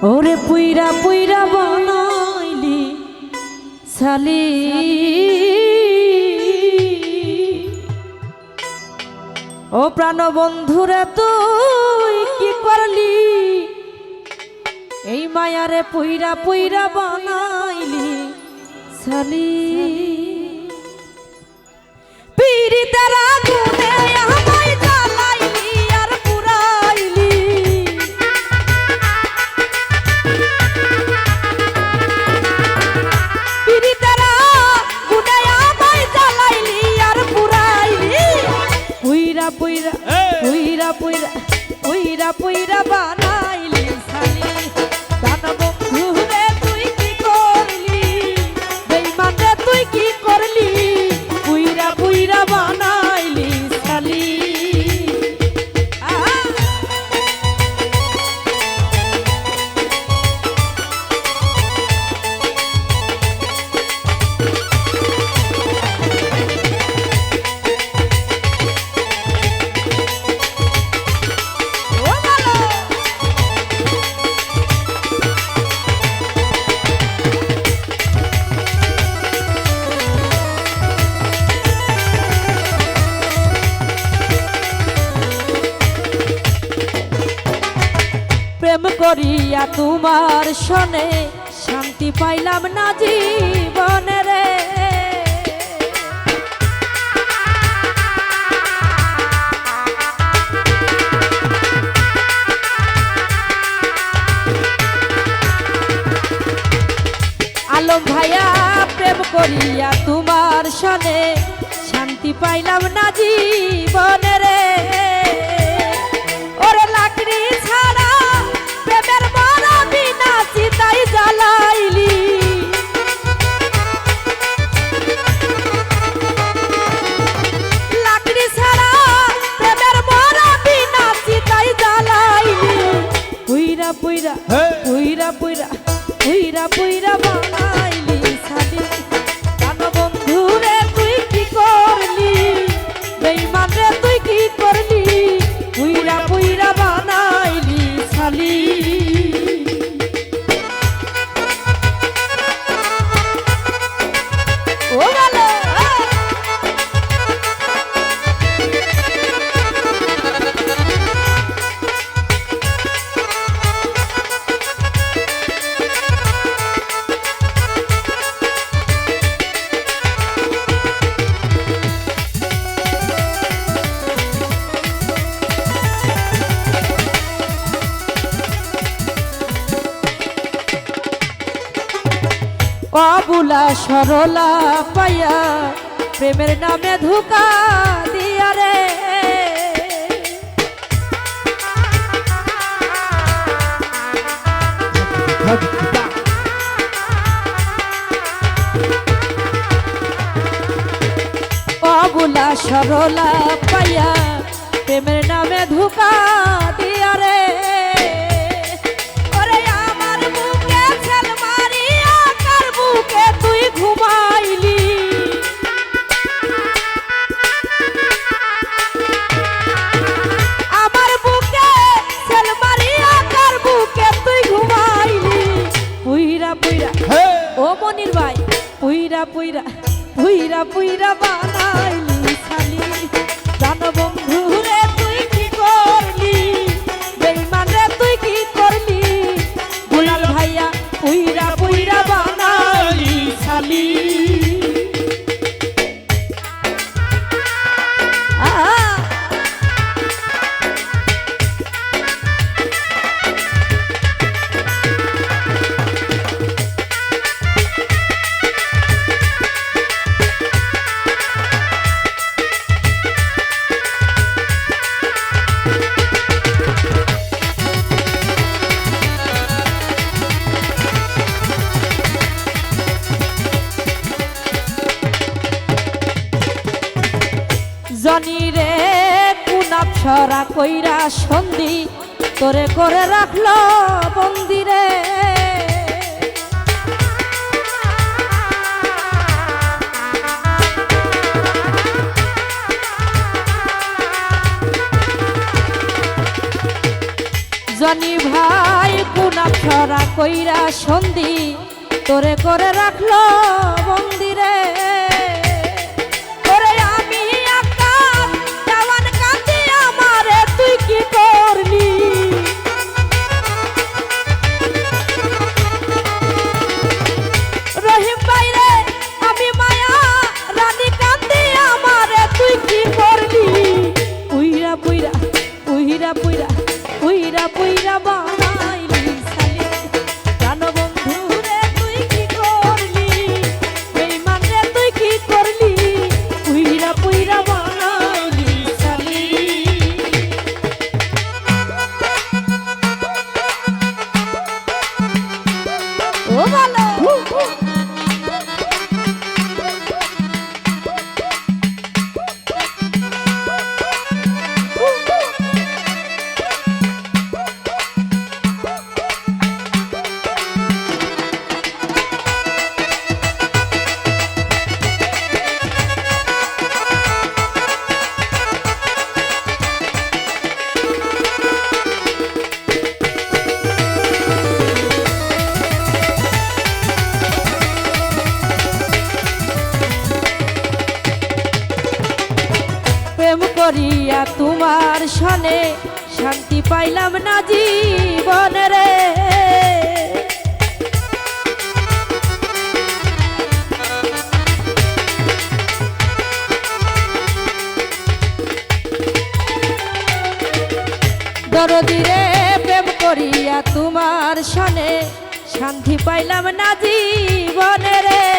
ওরে পুইরা পুইরা বানাইলি সালি ও প্রাণ বন্ধুরে তুই কি করলি এই মায়ারে পুইরা পুইরা বানাইলি সালি পীড়িতের আগুনে আমায় জ্বালাইলি আর পুরাইলি পীড়িতের আগুনে আমায় জ্বালাইলি আর পুরাইলি পুইরা পুইরা পুইরা পুইরা পুইরা পুইরা বানাইলি সালি দান বন্ধু রে তুই কি করলি বেঈমান রে তুই কি করলি পুইরা পুইরা বানাইলি সালি প্রেম করিয়া তোমার শনে শান্তি পাইলাম না জীবনে রে আলম ভাইয়া প্রেম করিয়া তোমার শনে শান্তি পাইলাম না জীবনে রে ওরে লাকড়ি ছাড়া প্রেমের মরা বিনা চিতাই জ্বালাইলি লাকড়ি ছাড়া প্রেমের মরা বিনা চিতাই জ্বালাইলি পুইরা পুইরা পুইরা পুইরা পুইরা পুইরা বানাইলি সালি দান বন্ধু রে তুই কি করলি বেঈমান রে তুই কি করলি পুইরা পুইরা বানাইলি সালি ও ভালো অবুলা সরলা পাইয়া প্রেমের নামে ধোঁকা দিয়া রে অবুলা সরলা পাইয়া প্রেমের নামে ধোঁকা দিয়া রে তুই ঘুমাইলি আমার বুকে সেল মারিয়া কার বুকে তুই ঘুমাইলি পুইরা পুইরা ও মনির ভাই পুইরা পুইরা পুইরা পুইরা বানাইলি সালি জান বন্ধু রে তুই কি করলি বেঈমান রে তুই কি করলি দুলাল ভাইয়া পুইরা পুইরা বানাইলি সালি জনি রে কুনাপ ছড়া কইরা সন্ধি তোরে করে রাখলো বন্দিরে জনি ভাই কোনা ছড়া কইরা সন্ধি তোরে করে রাখলো মন্দিরে তোরে আমি আকাশ জওয়ান কাঁদি আমারে তুই কি করলি রহিম ভাই রে আমি মায়া রানী কাঁদি আমারে তুই কি করলি পুইরা পুইরা পুইরা পুইরা পুইরা পুইরা বানাইলি সালি জান বন্ধু রে তুই কি করলি বেঈমান রে তুই কি করলি পুইরা পুইরা বানাইলি সালি ও ভালো প্রেম করিয়া তোমার সনে শান্তি পাইলাম না জীবনে রে দরদি রে প্রেম করিয়া তোমার সনে শান্তি পাইলাম না জীবনে রে